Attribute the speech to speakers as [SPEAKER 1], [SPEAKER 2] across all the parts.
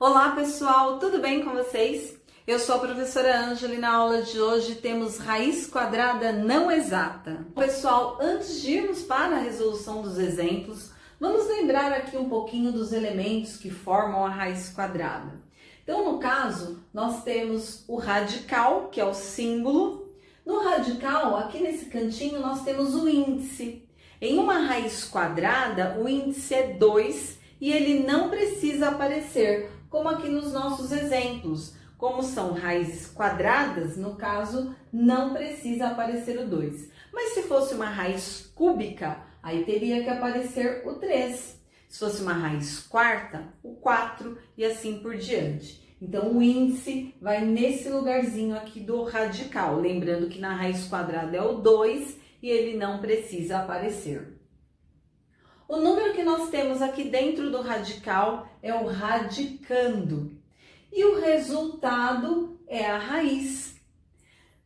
[SPEAKER 1] Olá pessoal, tudo bem com vocês? Eu sou a professora Ângela e na aula de hoje temos raiz quadrada não exata. Pessoal, antes de irmos para a resolução dos exemplos, vamos lembrar aqui um pouquinho dos elementos que formam a raiz quadrada. Então, no caso, nós temos o radical, que é o símbolo. No radical, aqui nesse cantinho, nós temos o índice. Em uma raiz quadrada, o índice é 2 e ele não precisa aparecer, como aqui nos nossos exemplos. Como são raízes quadradas, no caso, não precisa aparecer o 2. Mas se fosse uma raiz cúbica, aí teria que aparecer o 3. Se fosse uma raiz quarta, o 4 e assim por diante. Então, o índice vai nesse lugarzinho aqui do radical. Lembrando que na raiz quadrada é o 2 e ele não precisa aparecer. O número que nós temos aqui dentro do radical é o radicando. E o resultado é a raiz.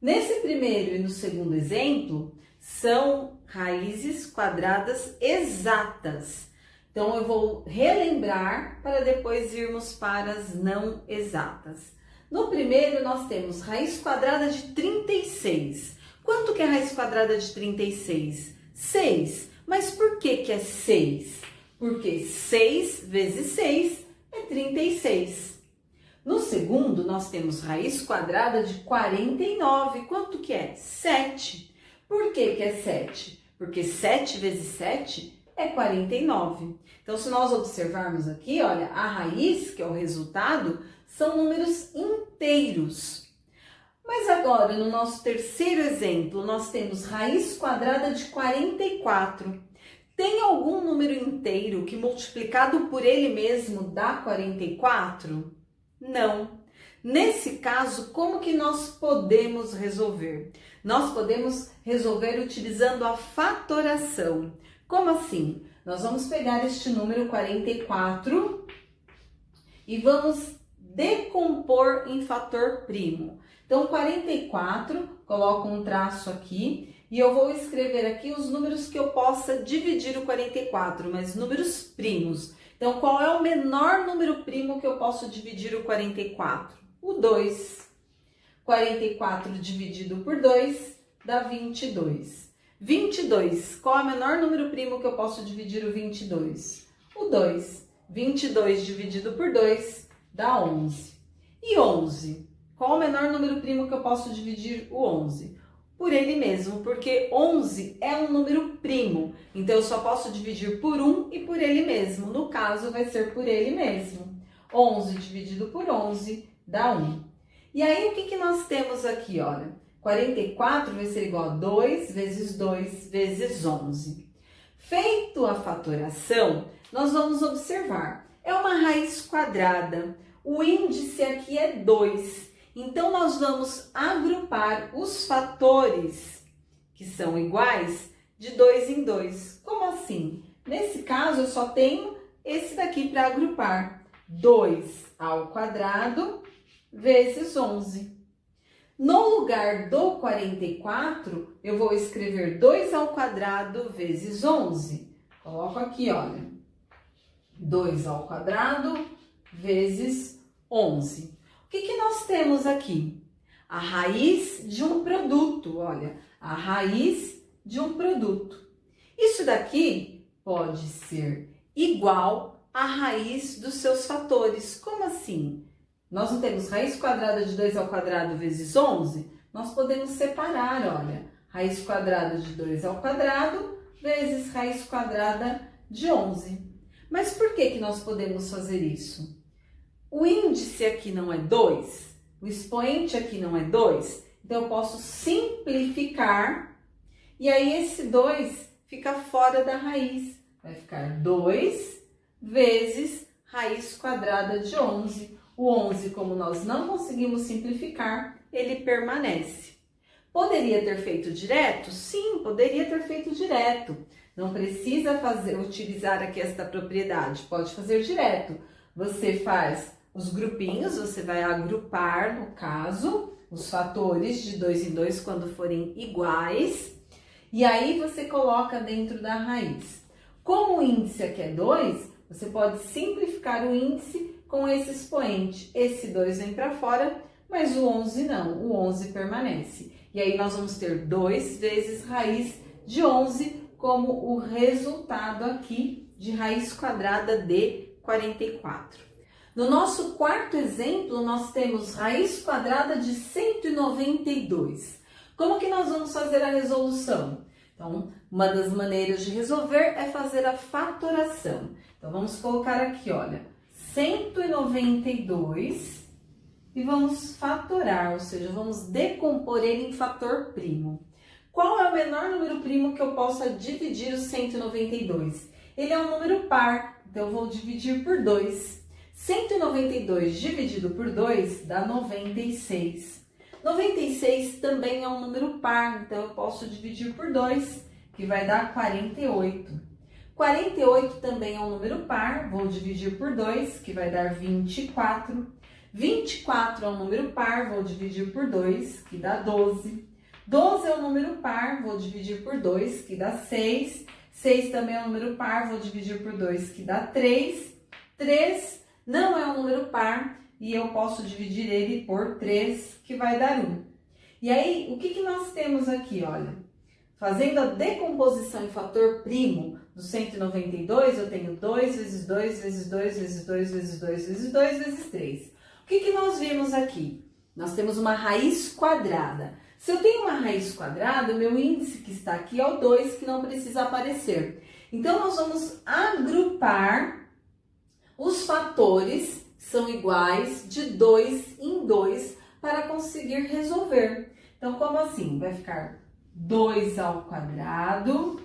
[SPEAKER 1] Nesse primeiro e no segundo exemplo, são raízes quadradas exatas. Então, eu vou relembrar para depois irmos para as não exatas. No primeiro, nós temos raiz quadrada de 36. Quanto que é a raiz quadrada de 36? 6. Mas por que é 6? Porque 6 vezes 6 é 36. No segundo, nós temos raiz quadrada de 49. Quanto que é? 7. Por que é 7? Porque 7 vezes 7 é 49. Então, se nós observarmos aqui, olha, a raiz, que é o resultado, são números inteiros. Mas agora, no nosso terceiro exemplo, nós temos raiz quadrada de 44. Tem algum número inteiro que multiplicado por ele mesmo dá 44? Não. Nesse caso, como que nós podemos resolver? Nós podemos resolver utilizando a fatoração. Como assim? Nós vamos pegar este número 44 e vamos decompor em fator primo. Então, 44, coloco um traço aqui e eu vou escrever aqui os números que eu possa dividir o 44, mas números primos. Então, qual é o menor número primo que eu posso dividir o 44? O 2. 44 dividido por 2 dá 22. 22, qual é o menor número primo que eu posso dividir o 22? O 2. 22 dividido por 2 dá 11. E 11, qual é o menor número primo que eu posso dividir o 11? Por ele mesmo, porque 11 é um número primo. Então, eu só posso dividir por 1 e por ele mesmo. No caso, vai ser por ele mesmo. 11 dividido por 11 dá 1. E aí, o que nós temos aqui, olha? 44 vai ser igual a 2 vezes 2 vezes 11. Feito a fatoração, nós vamos observar. É uma raiz quadrada. O índice aqui é 2. Então, nós vamos agrupar os fatores que são iguais de 2 em 2. Como assim? Nesse caso, eu só tenho esse daqui para agrupar. 2 ao quadrado vezes 11. No lugar do 44, eu vou escrever 2 ao quadrado vezes 11. Coloco aqui, olha. 2 ao quadrado vezes 11. O que nós temos aqui? A raiz de um produto, olha, a raiz de um produto. Isso daqui pode ser igual à raiz dos seus fatores. Como assim? Nós não temos raiz quadrada de 2 ao quadrado vezes 11? Nós podemos separar, olha, raiz quadrada de 2 ao quadrado vezes raiz quadrada de 11. Mas por que nós podemos fazer isso? O índice aqui não é 2, o expoente aqui não é 2, então eu posso simplificar e aí esse 2 fica fora da raiz. Vai ficar 2 vezes raiz quadrada de 11. O 11, como nós não conseguimos simplificar, ele permanece. Poderia ter feito direto? Sim, poderia ter feito direto. Não precisa utilizar aqui esta propriedade, pode fazer direto. Você faz os grupinhos, você vai agrupar, no caso, os fatores de 2 em 2 quando forem iguais. E aí você coloca dentro da raiz. Como o índice aqui é 2, você pode simplificar o índice com esse expoente. Esse 2 vem para fora, mas o 11 não, o 11 permanece. E aí nós vamos ter 2 vezes raiz de 11 como o resultado aqui de raiz quadrada de 44. No nosso quarto exemplo, nós temos raiz quadrada de 192. Como que nós vamos fazer a resolução? Então, uma das maneiras de resolver é fazer a fatoração. Então, vamos colocar aqui, olha, 192 e vamos fatorar, ou seja, vamos decompor ele em fator primo. Qual é o menor número primo que eu possa dividir o 192? Ele é um número par, então eu vou dividir por 2. 192 dividido por 2 dá 96. 96 também é um número par, então eu posso dividir por 2, que vai dar 48. 48 também é um número par, vou dividir por 2, que vai dar 24. 24 é um número par, vou dividir por 2, que dá 12. 12 é um número par, vou dividir por 2, que dá 6. 6 também é um número par, vou dividir por 2, que dá 3. 3 não é um número par e eu posso dividir ele por 3, que vai dar 1. E aí, o que nós temos aqui, olha? Fazendo a decomposição em fator primo do 192, eu tenho 2 vezes 2 vezes 2 vezes 2 vezes 2 vezes 2 vezes 3. O que nós vimos aqui? Nós temos uma raiz quadrada. Se eu tenho uma raiz quadrada, o meu índice que está aqui é o 2, que não precisa aparecer. Então, nós vamos agrupar os fatores, são iguais, de 2 em 2, para conseguir resolver. Então, como assim? Vai ficar 2 ao quadrado,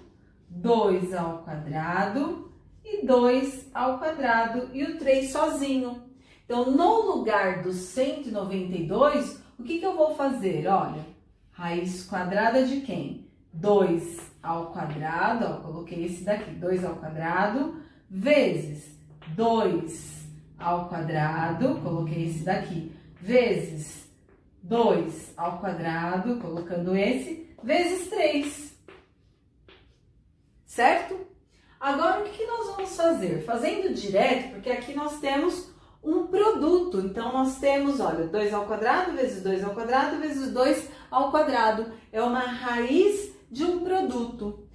[SPEAKER 1] 2 ao quadrado e 2 ao quadrado e o 3 sozinho. Então, no lugar do 192, o que eu vou fazer? Olha, raiz quadrada de quem? 2 ao quadrado, ó, coloquei esse daqui, 2 ao quadrado, vezes 2 ao quadrado, coloquei esse daqui, vezes 2 ao quadrado, colocando esse, vezes 3. Certo? Agora, o que nós vamos fazer? Fazendo direto, porque aqui nós temos um produto. Então, nós temos, olha, 2 ao quadrado, vezes 2 ao quadrado, vezes 2 ao quadrado. É uma raiz de um produto.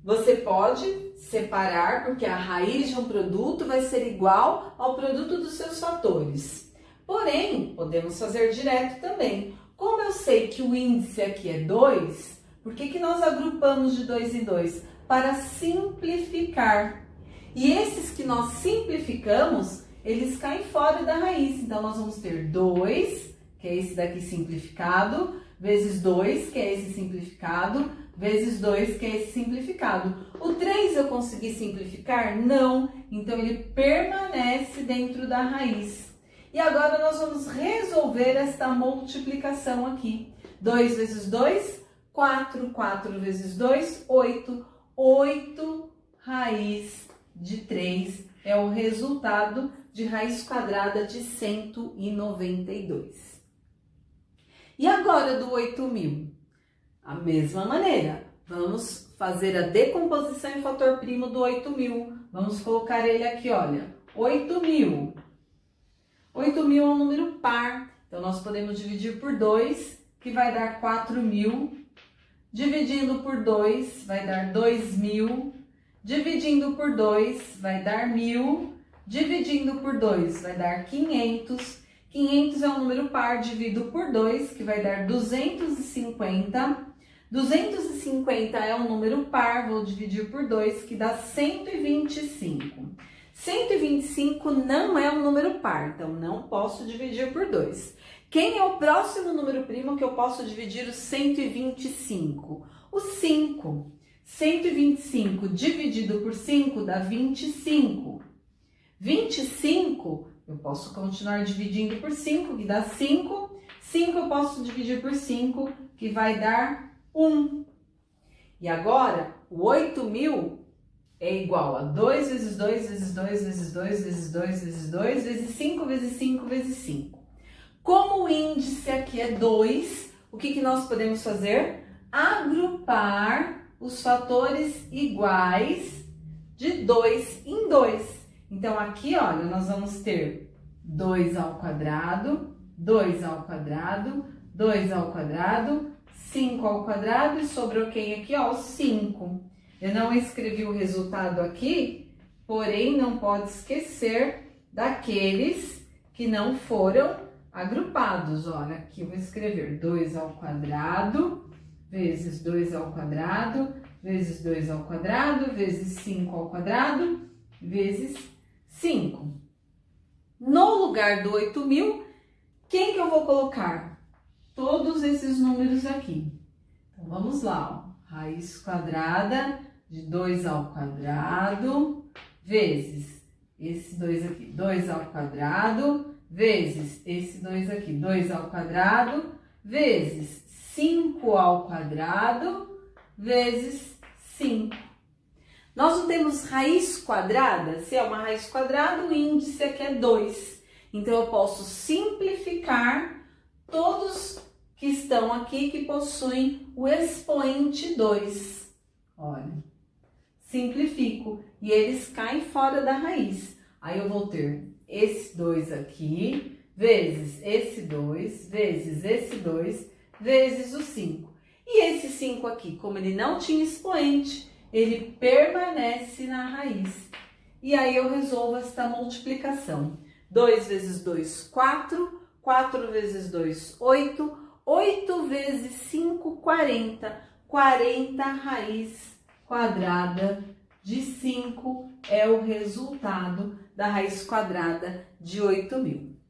[SPEAKER 1] Você pode separar, porque a raiz de um produto vai ser igual ao produto dos seus fatores. Porém, podemos fazer direto também. Como eu sei que o índice aqui é 2, por que nós agrupamos de 2 em 2? Para simplificar. E esses que nós simplificamos, eles caem fora da raiz. Então, nós vamos ter 2, que é esse daqui simplificado, vezes 2, que é esse simplificado, vezes 2, que é esse simplificado. O 3 eu consegui simplificar? Não. Então, ele permanece dentro da raiz. E agora, nós vamos resolver esta multiplicação aqui. 2 vezes 2, 4. 4 vezes 2, 8. 8 raiz de 3 é o resultado de raiz quadrada de 192. E agora do 8.000? A mesma maneira, vamos fazer a decomposição em fator primo do 8.000. Vamos colocar ele aqui, olha, 8.000. 8.000 é um número par, então nós podemos dividir por 2, que vai dar 4.000. Dividindo por 2, vai dar 2.000. Dividindo por 2, vai dar 1.000. Dividindo por 2, vai dar 500. 500 é um número par, divido por 2, que vai dar 250. 250 é um número par, vou dividir por 2, que dá 125. 125 não é um número par, então não posso dividir por 2. Quem é o próximo número primo que eu posso dividir o 125? O 5. 125 dividido por 5 dá 25. 25, eu posso continuar dividindo por 5, que dá 5. 5 eu posso dividir por 5, que vai dar 1. E agora, o 8.000 é igual a 2 vezes 2 vezes 2 vezes 2 vezes 2 vezes 2 vezes 5 vezes 5 vezes 5. Como o índice aqui é 2, o que nós podemos fazer? Agrupar os fatores iguais de 2 em 2. Então, aqui, olha, nós vamos ter 2 ao quadrado, 2 ao quadrado, 2 ao quadrado, 5 ao quadrado e sobrou quem aqui, ó, o 5. Eu não escrevi o resultado aqui, porém não pode esquecer daqueles que não foram agrupados. Olha, aqui eu vou escrever 2 ao quadrado, vezes 2 ao quadrado, vezes 2 ao quadrado, vezes 5 ao quadrado, vezes 5. No lugar do 8.000, quem que eu vou colocar? Todos esses números aqui. Então, vamos lá, ó. Raiz quadrada de 2 ao quadrado, vezes esse 2 aqui, 2 ao quadrado, vezes esse 2 aqui, 2 ao quadrado, vezes 5 ao quadrado, vezes 5. Nós não temos raiz quadrada? Se é uma raiz quadrada, o índice aqui é 2. Então, eu posso simplificar todos que estão aqui que possuem o expoente 2. Olha, simplifico e eles caem fora da raiz. Aí eu vou ter esse 2 aqui, vezes esse 2, vezes esse 2, vezes o 5. E esse 5 aqui, como ele não tinha expoente, ele permanece na raiz. E aí eu resolvo esta multiplicação. 2 vezes 2, 4. 4 vezes 2, 8. 8 vezes 5, 40. 40 raiz quadrada de 5 é o resultado da raiz quadrada de 8.000.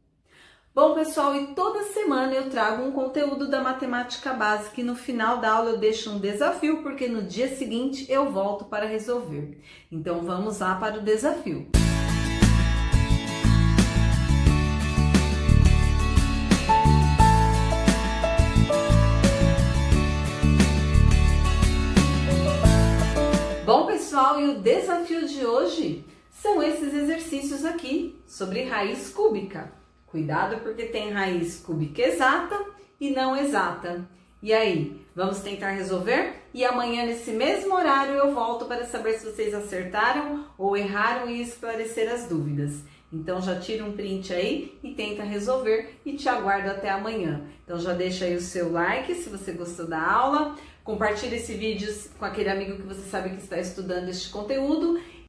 [SPEAKER 1] Bom, pessoal, e toda semana eu trago um conteúdo da matemática básica e no final da aula eu deixo um desafio, porque no dia seguinte eu volto para resolver. Então, vamos lá para o desafio. Bom, pessoal, e o desafio de hoje são esses exercícios aqui sobre raiz cúbica. Cuidado porque tem raiz cúbica exata e não exata. E aí, vamos tentar resolver? E amanhã, nesse mesmo horário, eu volto para saber se vocês acertaram ou erraram e esclarecer as dúvidas. Então, já tira um print aí e tenta resolver e te aguardo até amanhã. Então, já deixa aí o seu like se você gostou da aula. Compartilhe esse vídeo com aquele amigo que você sabe que está estudando este conteúdo